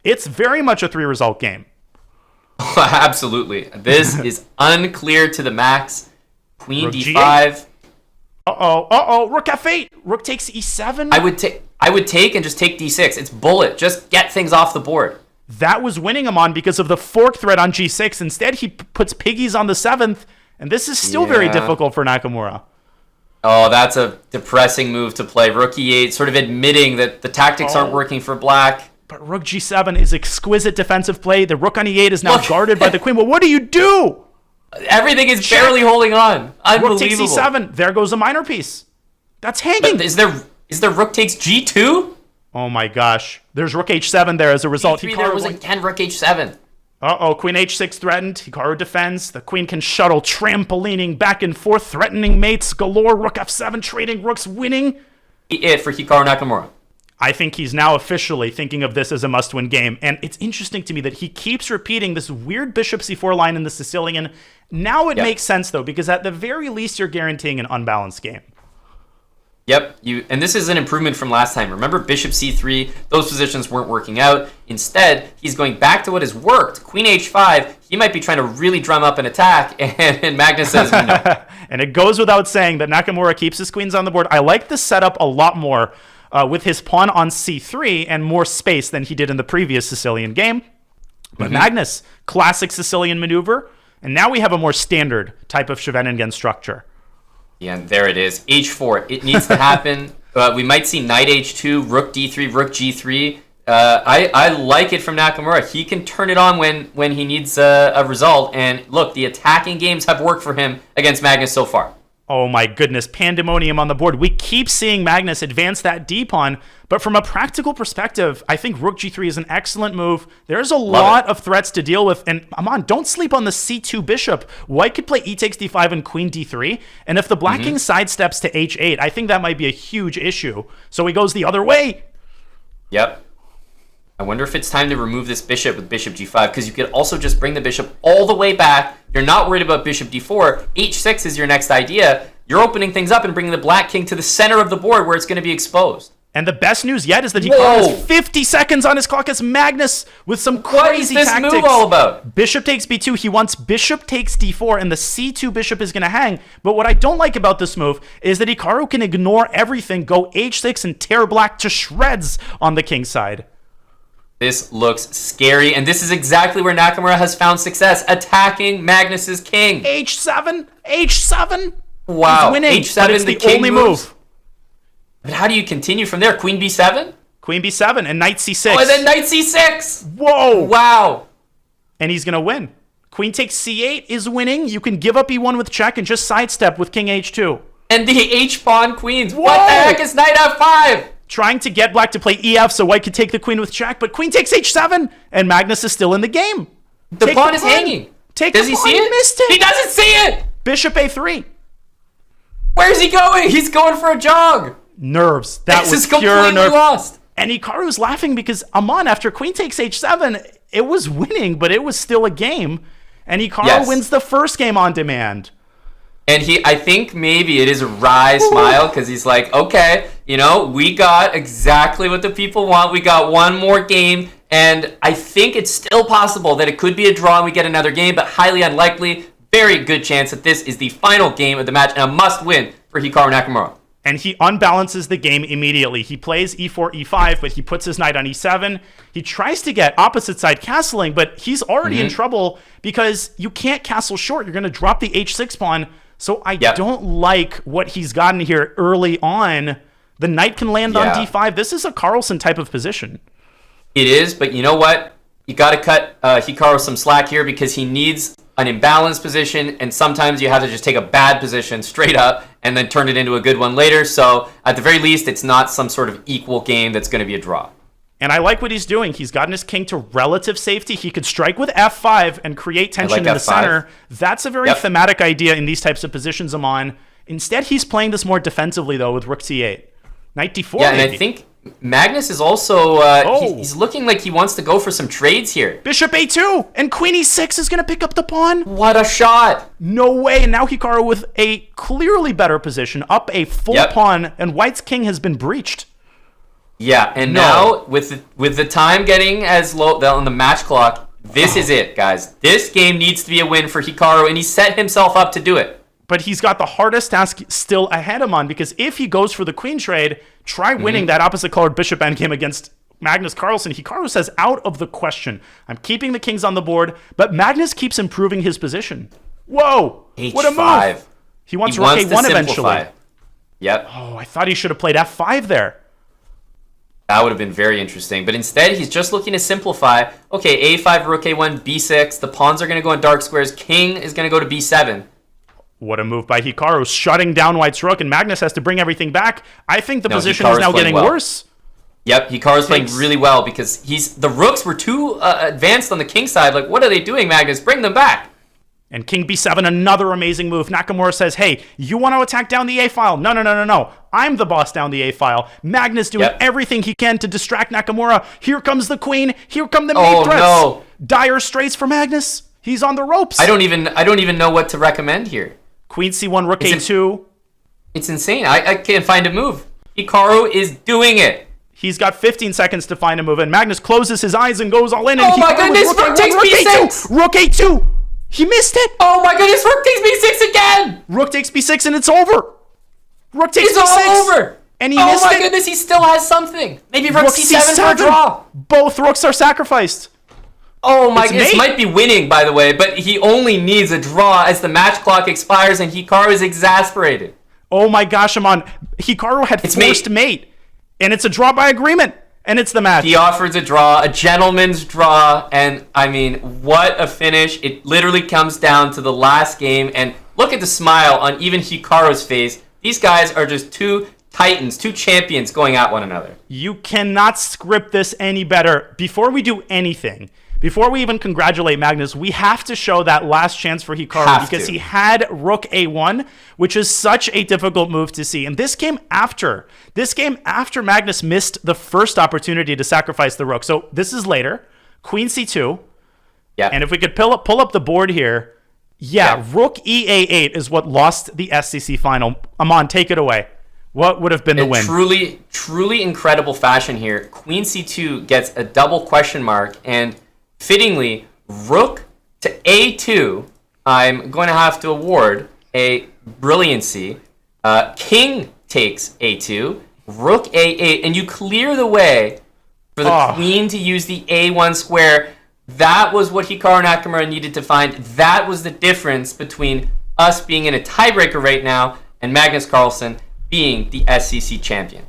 It's very much a 3-result game. Absolutely. This is unclear to the max. Queen Rook d5. Rook f8. Rook takes e7. I would take and just take d6. It's bullet. Just get things off the board. That was winning him on because of the fork threat on g6. Instead, he puts piggies on the 7th, and this is still very difficult for Nakamura. Oh, that's a depressing move to play. Rook e8, sort of admitting that the tactics aren't working for black. But rook g7 is exquisite defensive play. The rook on e8 is now guarded by the queen. Well, what do you do? Everything is barely holding on. Unbelievable. Rook takes e7. There goes a minor piece. That's hanging. But is there rook takes g2? Oh my gosh. There's rook h7 there as a result. Hikaru there was again rook h7. Queen h6 threatened. Hikaru defends. The queen can shuttle, trampolining back and forth, threatening mates galore. Rook f7, trading rooks, winning. It for Hikaru Nakamura. I think he's now officially thinking of this as a must-win game. And it's interesting to me that he keeps repeating this weird bishop c4 line in the Sicilian. Now it makes sense, though, because at the very least, you're guaranteeing an unbalanced game. Yep, and this is an improvement from last time. Remember bishop c3, those positions weren't working out. Instead, he's going back to what has worked. Queen h5, he might be trying to really drum up an attack, and Magnus says no. And it goes without saying that Nakamura keeps his queens on the board. I like this setup a lot more with his pawn on c3 and more space than he did in the previous Sicilian game. But Magnus, classic Sicilian maneuver, and now we have a more standard type of Scheveningen structure. Yeah, and there it is. h4. It needs to happen. We might see knight h2, rook d3, rook g3. I like it from Nakamura. He can turn it on when he needs a result. And look, the attacking games have worked for him against Magnus so far. Oh my goodness, pandemonium on the board. We keep seeing Magnus advance that d-pawn, but from a practical perspective, I think rook g3 is an excellent move. There's a lot of threats to deal with, and Aman, don't sleep on the c2 bishop. White could play e takes d5 and queen d3, and if the black king sidesteps to h8, I think that might be a huge issue. So he goes the other way. Yep. I wonder if it's time to remove this bishop with bishop g5, because you could also just bring the bishop all the way back. You're not worried about bishop d4. h6 is your next idea. You're opening things up and bringing the black king to the center of the board where it's going to be exposed. And the best news yet is that he has 50 seconds on his clock as Magnus with some crazy tactics. What is this move all about? Bishop takes b2. He wants bishop takes d4, and the c2 bishop is going to hang. But what I don't like about this move is that Hikaru can ignore everything, go h6, and tear black to shreds on the king side. This looks scary, and this is exactly where Nakamura has found success, attacking Magnus's king. h7, h7. Wow, he's winning, h7 but it's the only move. But how do you continue from there? Queen b7? Queen b7 and knight c6. Oh, and then knight c6. Whoa. Wow. And he's going to win. Queen takes c8 is winning. You can give up e1 with check and just sidestep with king h2. And the h-pawn queens. Whoa. What the heck is knight f5? Trying to get black to play ef so white could take the queen with check, but queen takes h7, and Magnus is still in the game. The pawn is hanging. Does he see it? Missed it? He doesn't see it. Bishop a3. Where's he going? He's going for a jog. Nerves. That was pure nerves. Lost. And Hikaru's laughing because Aman, after queen takes h7, it was winning, but it was still a game. And Hikaru wins the first game on demand. And I think maybe it is a wry smile because he's like, okay, we got exactly what the people want. We got one more game, and I think it's still possible that it could be a draw and we get another game, but highly unlikely. Very good chance that this is the final game of the match and a must-win for Hikaru Nakamura. And he unbalances the game immediately. He plays e4, e5, but he puts his knight on e7. He tries to get opposite side castling, but he's already in trouble because you can't castle short. You're going to drop the h6 pawn. So I don't like what he's gotten here early on. The knight can land on d5. This is a Carlsen type of position. It is, but you know what? You got to cut Hikaru some slack here because he needs an imbalanced position, and sometimes you have to just take a bad position straight up and then turn it into a good one later. So at the very least, it's not some sort of equal game that's going to be a draw. And I like what he's doing. He's gotten his king to relative safety. He could strike with f5 and create tension in the center. That's a very thematic idea in these types of positions, Aman. Instead, he's playing this more defensively, though, with rook c8. Knight d4. Yeah, and I think Magnus is also... he's looking like he wants to go for some trades here. Bishop a2, and queen e6 is going to pick up the pawn. What a shot. No way. And now Hikaru with a clearly better position, up a full pawn, and white's king has been breached. Yeah, and now with the time getting as low on the match clock, this is it, guys. This game needs to be a win for Hikaru, and he set himself up to do it. But he's got the hardest task still ahead of him, because if he goes for the queen trade, try winning that opposite colored bishop endgame against Magnus Carlsen. Hikaru says, out of the question. I'm keeping the kings on the board, but Magnus keeps improving his position. Whoa! H5. What a move! He wants rook a1 eventually. Yep. Oh, I thought he should have played f5 there. That would have been very interesting. But instead, he's just looking to simplify. Okay, a5, rook a1, b6. The pawns are going to go in dark squares. King is going to go to b7. What a move by Hikaru, shutting down white's rook, and Magnus has to bring everything back. I think the position is now getting worse. Yep, Hikaru's playing really well because the rooks were too advanced on the king side. Like, what are they doing, Magnus? Bring them back. And king b7, another amazing move. Nakamura says, hey, you want to attack down the a-file? No. I'm the boss down the a-file. Magnus doing everything he can to distract Nakamura. Here comes the queen. Here come the mate threats. No. Dire straits for Magnus. He's on the ropes. I don't even know what to recommend here. Queen c1, rook a2. It's insane. I can't find a move. Hikaru is doing it. He's got 15 seconds to find a move, and Magnus closes his eyes and goes all in. And oh my goodness, rook takes b6. Rook a2. He missed it. Oh my goodness, rook takes b6 again. Rook takes b6 and it's over. Rook takes b6. b6. All over. And he missed it. Oh my goodness, he still has something. Maybe rook c7 for a draw. Both rooks are sacrificed. Oh my goodness, might be winning, by the way, but he only needs a draw as the match clock expires and Hikaru is exasperated. Oh my gosh, Amon. Hikaru had forced mate. And it's a draw by agreement. And it's the match. He offers a draw, a gentleman's draw, and I mean, what a finish. It literally comes down to the last game, and look at the smile on even Hikaru's face. These guys are just two titans, two champions going at one another. You cannot script this any better. Before we do anything, before we even congratulate Magnus, we have to show that last chance for Hikaru because he had rook a1, which is such a difficult move to see. And this came after Magnus missed the first opportunity to sacrifice the rook. So this is later. Queen c2. Yeah. And if we could pull up the board here, rook ea8 is what lost the SCC final. Amon, take it away. What would have been the win? Truly incredible fashion here. Queen c2 gets a double question mark, and fittingly, rook to a2, I'm going to have to award a brilliancy. King takes a2, rook a8, and you clear the way for the queen to use the a1 square. That was what Hikaru Nakamura needed to find. That was the difference between us being in a tiebreaker right now and Magnus Carlsen being the SCC champion.